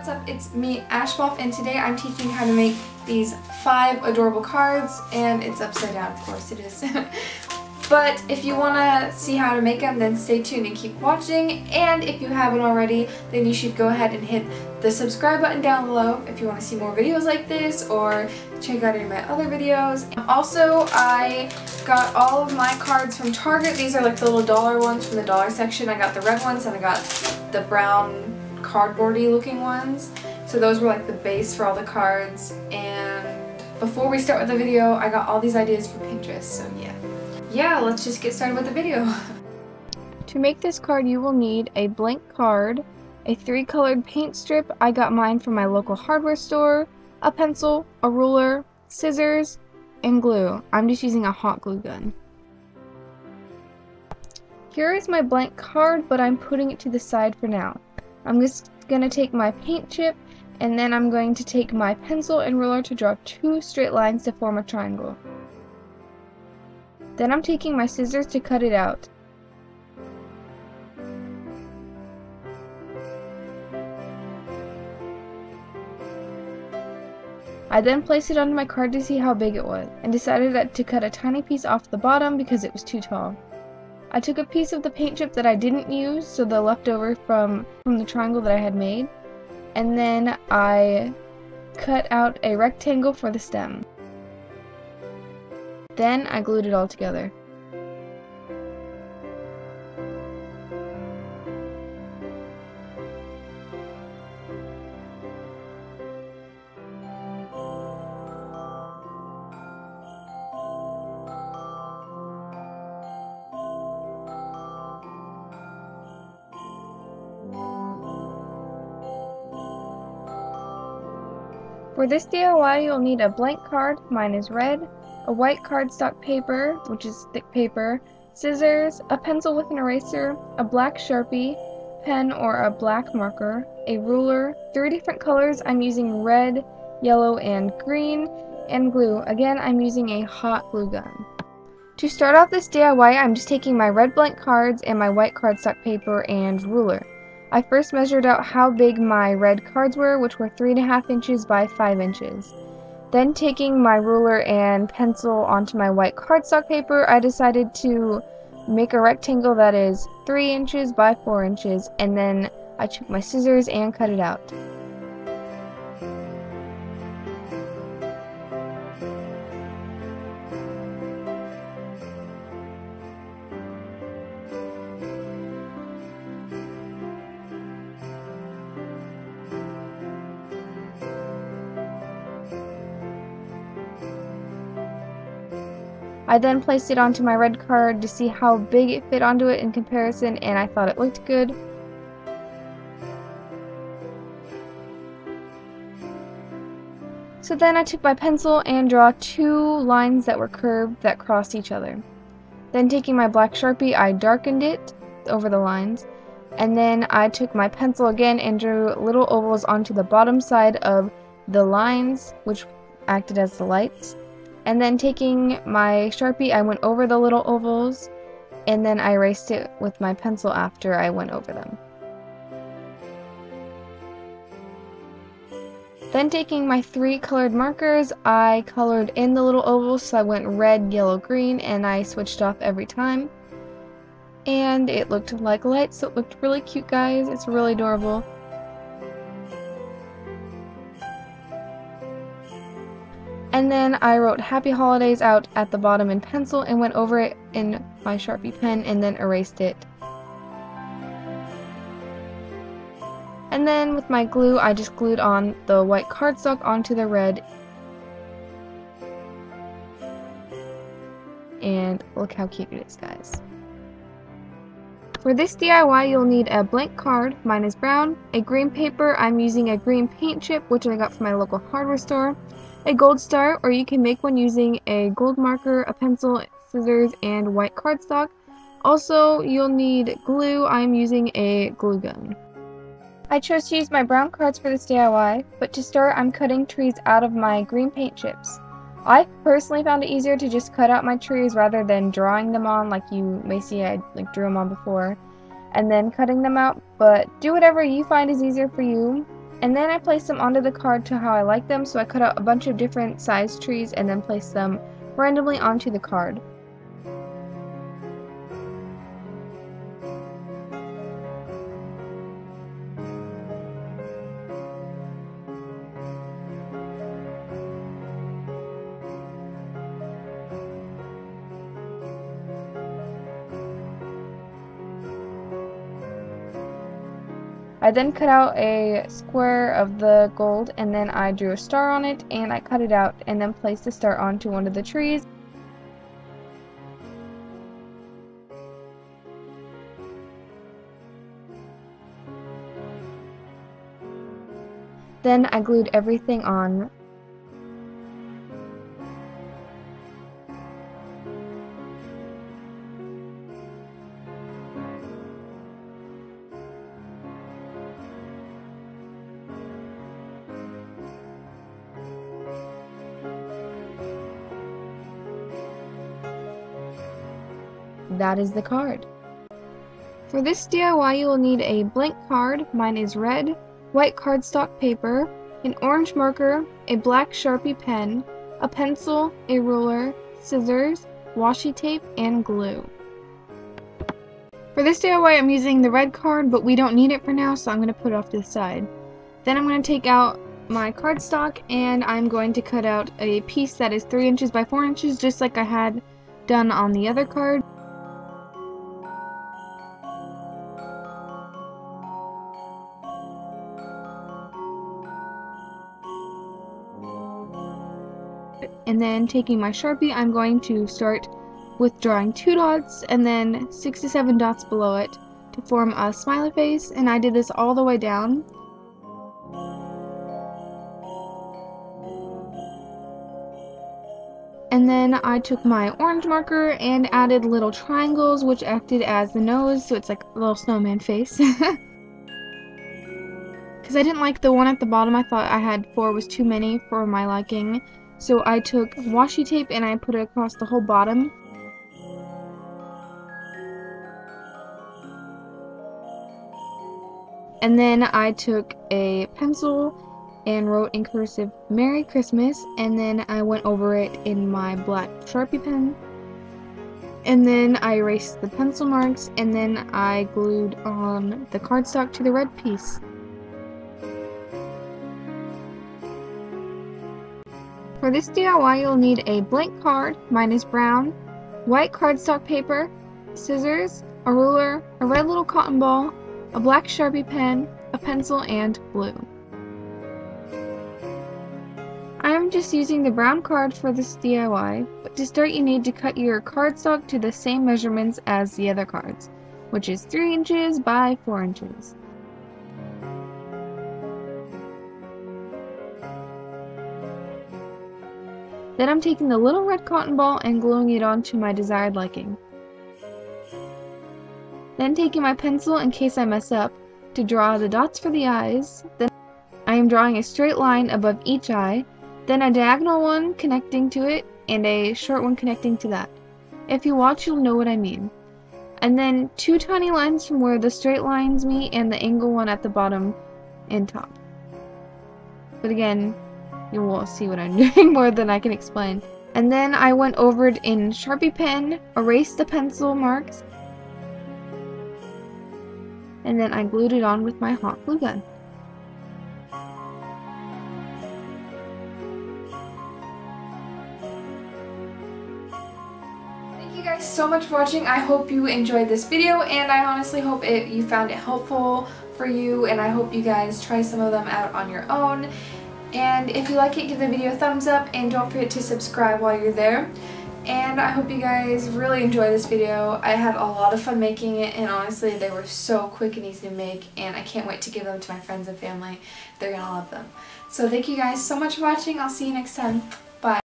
what's up? It's me, AshMoff, and today I'm teaching you how to make these 5 adorable cards, and it's upside down, of course it is. But if you want to see how to make them, then stay tuned and keep watching, and if you haven't already, then you should go ahead and hit the subscribe button down below if you want to see more videos like this, or check out any of my other videos. Also, I got all of my cards from Target. These are like the little dollar ones from the dollar section. I got the red ones and I got the brown cardboardy looking ones. So those were like the base for all the cards. And before we start with the video, I got all these ideas from Pinterest, so yeah, let's just get started with the video. To make this card, you will need a blank card, a 3-colored paint strip, I got mine from my local hardware store, a pencil, a ruler, scissors, and glue. I'm just using a hot glue gun. Here is my blank card, but I'm putting it to the side for now. I'm just going to take my paint chip, and then I'm going to take my pencil and ruler to draw 2 straight lines to form a triangle. Then I'm taking my scissors to cut it out. I then placed it onto my card to see how big it was, and decided to cut a tiny piece off the bottom because it was too tall. I took a piece of the paint chip that I didn't use, so the leftover from the triangle that I had made, and then I cut out a rectangle for the stem. Then I glued it all together. For this DIY, you'll need a blank card, mine is red, a white cardstock paper, which is thick paper, scissors, a pencil with an eraser, a black Sharpie, pen or a black marker, a ruler, 3 different colors. I'm using red, yellow, and green, and glue. Again, I'm using a hot glue gun. To start off this DIY, I'm just taking my red blank cards and my white cardstock paper and ruler. I first measured out how big my red cards were, which were 3.5 inches by 5 inches. Then taking my ruler and pencil onto my white cardstock paper, I decided to make a rectangle that is 3 inches by 4 inches, and then I took my scissors and cut it out. I then placed it onto my red card to see how big it fit onto it in comparison, and I thought it looked good. So then I took my pencil and draw 2 lines that were curved that crossed each other. Then taking my black Sharpie, I darkened it over the lines, and then I took my pencil again and drew little ovals onto the bottom side of the lines, which acted as the lights. And then taking my Sharpie, I went over the little ovals, and then I erased it with my pencil after I went over them. Then taking my 3 colored markers, I colored in the little ovals, so I went red, yellow, green, and I switched off every time. And it looked like lights, so it looked really cute, guys. It's really adorable. And then I wrote Happy Holidays out at the bottom in pencil and went over it in my Sharpie pen and then erased it. And then with my glue, I just glued on the white cardstock onto the red. And look how cute it is, guys. For this DIY, you'll need a blank card, mine is brown, a green paper, I'm using a green paint chip, which I got from my local hardware store, a gold star, or you can make one using a gold marker, a pencil, scissors, and white cardstock. Also, you'll need glue. I'm using a glue gun. I chose to use my brown cards for this DIY, but to start, I'm cutting trees out of my green paint chips. I personally found it easier to just cut out my trees rather than drawing them on, like you may see I drew them on before, and then cutting them out, but do whatever you find is easier for you. And then I placed them onto the card to how I like them, so I cut out a bunch of different size trees and then placed them randomly onto the card. I then cut out a square of the gold, and then I drew a star on it, and I cut it out and then placed the star onto one of the trees. Then I glued everything on. That is the card. For this DIY, you will need a blank card, mine is red, white cardstock paper, an orange marker, a black Sharpie pen, a pencil, a ruler, scissors, washi tape, and glue. For this DIY, I'm using the red card, but we don't need it for now, so I'm going to put it off to the side. Then I'm going to take out my cardstock, and I'm going to cut out a piece that is 3 inches by 4 inches, just like I had done on the other card. And then taking my Sharpie, I'm going to start with drawing 2 dots and then 6 to 7 dots below it to form a smiley face, and I did this all the way down. And then I took my orange marker and added little triangles, which acted as the nose, so it's like a little snowman face. Because I didn't like the one at the bottom, I thought I had 4 was too many for my liking. So I took washi tape and I put it across the whole bottom. And then I took a pencil and wrote in cursive Merry Christmas, and then I went over it in my black Sharpie pen. And then I erased the pencil marks, and then I glued on the cardstock to the red piece. For this DIY, you'll need a blank card, mine is brown, white cardstock paper, scissors, a ruler, a red little cotton ball, a black Sharpie pen, a pencil, and glue. I am just using the brown card for this DIY, but to start you need to cut your cardstock to the same measurements as the other cards, which is 3 inches by 4 inches. Then I'm taking the little red cotton ball and gluing it onto my desired liking. Then taking my pencil, in case I mess up, to draw the dots for the eyes. Then I am drawing a straight line above each eye, then a diagonal one connecting to it, and a short one connecting to that. If you watch, you'll know what I mean. And then 2 tiny lines from where the straight lines meet and the angle one at the bottom and top. But again, you will see what I'm doing more than I can explain. And then I went over it in Sharpie pen, erased the pencil marks, and then I glued it on with my hot glue gun. Thank you guys so much for watching. I hope you enjoyed this video, and I honestly hope you found it helpful for you, and I hope you guys try some of them out on your own. And if you like it, give the video a thumbs up, and don't forget to subscribe while you're there. And I hope you guys really enjoy this video. I had a lot of fun making it, and honestly they were so quick and easy to make, and I can't wait to give them to my friends and family. They're gonna love them. So thank you guys so much for watching. I'll see you next time. Bye.